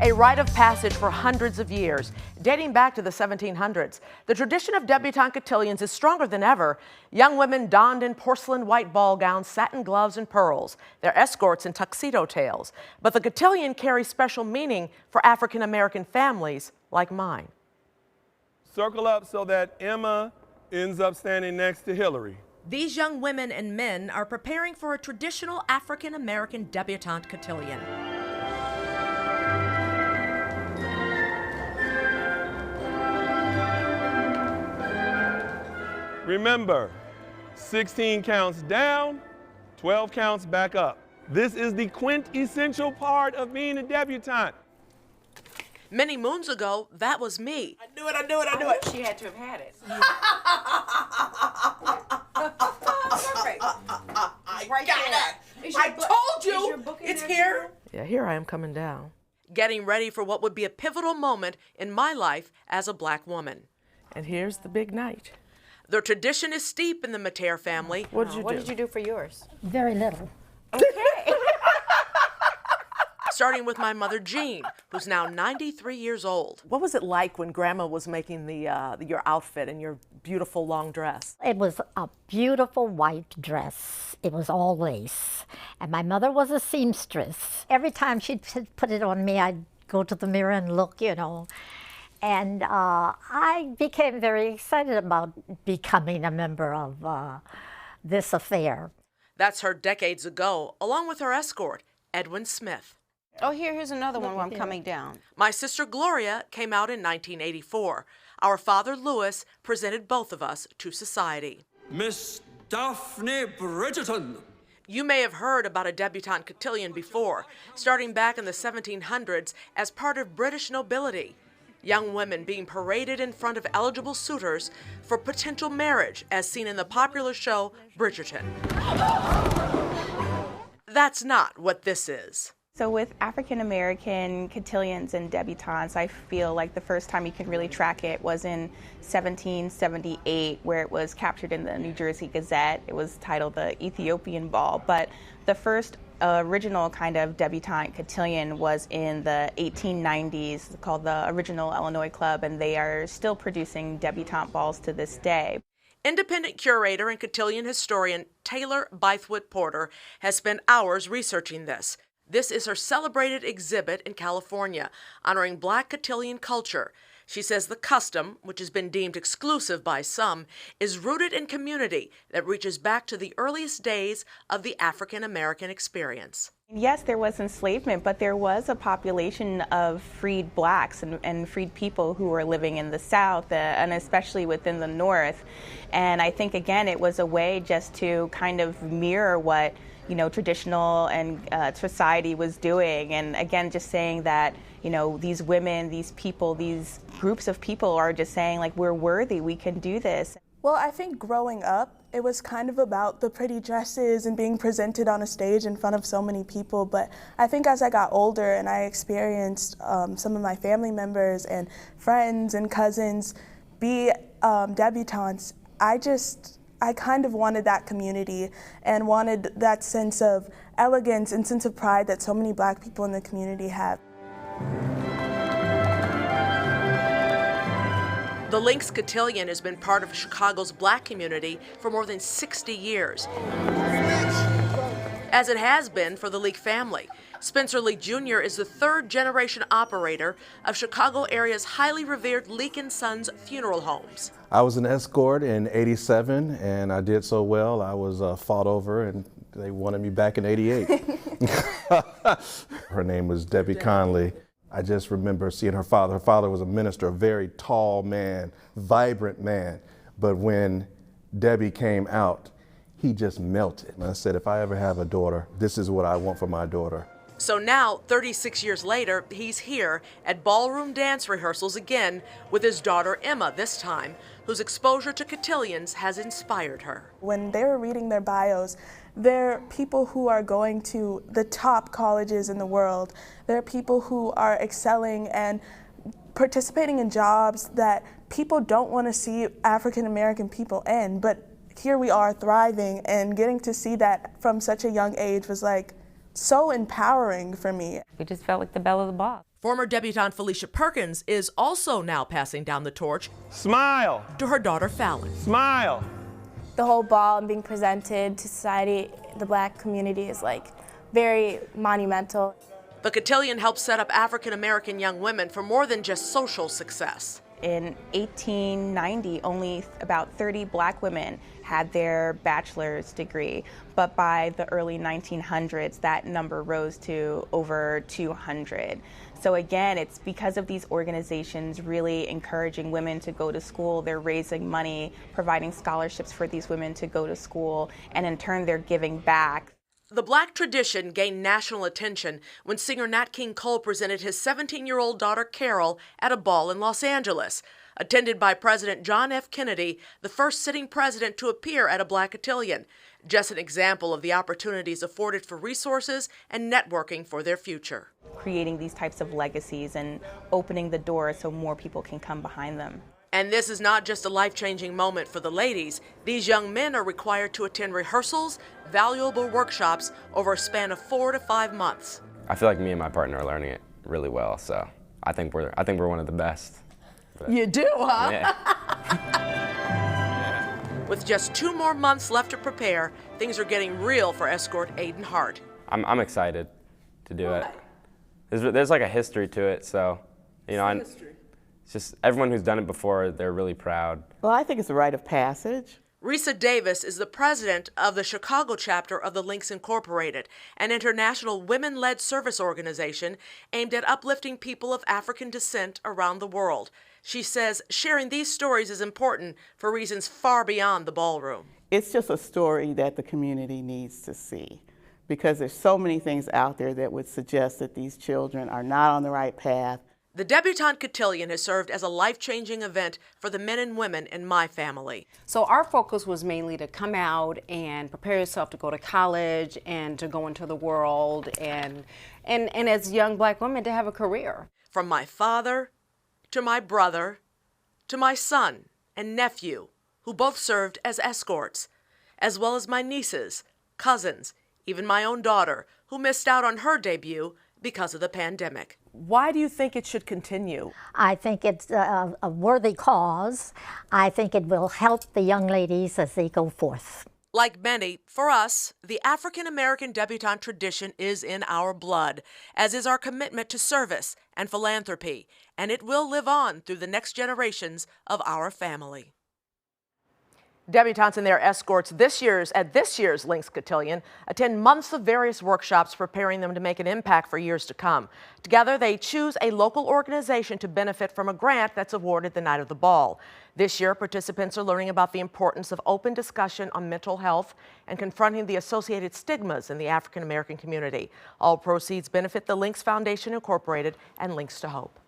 A rite of passage for hundreds of years, dating back to the 1700s. The tradition of debutante cotillions is stronger than ever. Young women donned in porcelain white ball gowns, satin gloves, and pearls. Their escorts in tuxedo tails. But the cotillion carries special meaning for African American families like mine. Circle up so that Emma ends up standing next to Hillary. These young women and men are preparing for a traditional African American debutante cotillion. Remember, 16 counts down, 12 counts back up. This is the quintessential part of being a debutante. Many moons ago, that was me. I knew it. She had to have had it. Right there. I told you, it's here. Yeah, here I am coming down. Getting ready for what would be a pivotal moment in my life as a black woman. And here's the big night. The tradition is steep in the Mater family. What did you do for yours? Very little. Okay. Starting with my mother, Jean, who's now 93 years old. What was it like when Grandma was making your outfit and your beautiful long dress? It was a beautiful white dress. It was all lace. And my mother was a seamstress. Every time she'd put it on me, I'd go to the mirror and look, you know. And I became very excited about becoming a member of this affair. That's her decades ago, along with her escort, Edwin Smith. Oh, here's another one while I'm coming down. My sister Gloria came out in 1984. Our father Louis presented both of us to society. Miss Daphne Bridgerton. You may have heard about a debutante cotillion before, starting back in the 1700s as part of British nobility. Young women being paraded in front of eligible suitors for potential marriage, as seen in the popular show Bridgerton. That's not what this is. So with African American cotillions and debutantes, I feel like the first time you can really track it was in 1778, where it was captured in the New Jersey Gazette. It was titled the Ethiopian Ball, but the first original kind of debutante cotillion was in the 1890s, called the Original Illinois Club, and they are still producing debutante balls to this day. Independent curator and cotillion historian Taylor Bythewood Porter has spent hours researching this. This is her celebrated exhibit in California, honoring Black cotillion culture. She says the custom, which has been deemed exclusive by some, is rooted in community that reaches back to the earliest days of the African American experience. Yes, there was enslavement, but there was a population of freed blacks and freed people who were living in the South, and especially within the North. And I think, again, it was a way just to kind of mirror what traditional and society was doing. And again, just saying that, these women, these people, these groups of people are just saying, like, we're worthy, we can do this. Well, I think growing up, it was kind of about the pretty dresses and being presented on a stage in front of so many people. But I think as I got older and I experienced some of my family members and friends and cousins be debutantes, I kind of wanted that community and wanted that sense of elegance and sense of pride that so many Black people in the community have. The Lynx Cotillion has been part of Chicago's Black community for more than 60 years, as it has been for the Leak family. Spencer Leak Jr. is the third-generation operator of Chicago area's highly revered Leak & Sons funeral homes. I was an escort in '87, and I did so well. I was fought over, and they wanted me back in '88. Her name was Debbie Conley. I just remember seeing her father. Her father was a minister, a very tall man, vibrant man. But when Debbie came out, he just melted. And I said, if I ever have a daughter, this is what I want for my daughter. So now, 36 years later, he's here at ballroom dance rehearsals again with his daughter Emma this time, whose exposure to cotillions has inspired her. When they were reading their bios, they're people who are going to the top colleges in the world. They're people who are excelling and participating in jobs that people don't want to see African American people in, but here we are thriving, and getting to see that from such a young age was like, so empowering for me. We just felt like the belle of the ball. Former debutante Felicia Perkins is also now passing down the torch Smile. to her daughter Fallon. Smile. The whole ball and being presented to society, the Black community, is like very monumental. The cotillion helped set up African American young women for more than just social success. In 1890, only about 30 Black women had their bachelor's degree, but by the early 1900s, that number rose to over 200. So again, it's because of these organizations really encouraging women to go to school. They're raising money, providing scholarships for these women to go to school, and in turn, they're giving back. The Black tradition gained national attention when singer Nat King Cole presented his 17-year-old daughter Carol at a ball in Los Angeles. Attended by President John F. Kennedy, the first sitting president to appear at a Black cotillion. Just an example of the opportunities afforded for resources and networking for their future. Creating these types of legacies and opening the door so more people can come behind them. And this is not just a life-changing moment for the ladies. These young men are required to attend rehearsals, valuable workshops over a span of 4 to 5 months. I feel like me and my partner are learning it really well, so I think we're one of the best. But, you do, huh? Yeah. With just 2 more months left to prepare, things are getting real for escort Aiden Hart. I'm excited to do it. There's like a history to it, so it's just everyone who's done it before, they're really proud. Well, I think it's a rite of passage. Risa Davis is the president of the Chicago chapter of the Links Incorporated, an international women-led service organization aimed at uplifting people of African descent around the world. She says sharing these stories is important for reasons far beyond the ballroom. It's just a story that the community needs to see, because there's so many things out there that would suggest that these children are not on the right path. The Debutante Cotillion has served as a life-changing event for the men and women in my family. So our focus was mainly to come out and prepare yourself to go to college and to go into the world and as young Black women to have a career. From my father to my brother to my son and nephew, who both served as escorts, as well as my nieces, cousins, even my own daughter, who missed out on her debut because of the pandemic. Why do you think it should continue? I think it's a worthy cause. I think it will help the young ladies as they go forth. Like many, for us, the African American debutante tradition is in our blood, as is our commitment to service and philanthropy, and it will live on through the next generations of our family. Debutantes and their escorts at this year's Links Cotillion attend months of various workshops preparing them to make an impact for years to come. Together, they choose a local organization to benefit from a grant that's awarded the night of the ball. This year, participants are learning about the importance of open discussion on mental health and confronting the associated stigmas in the African American community. All proceeds benefit the Links Foundation Incorporated and Links to Hope.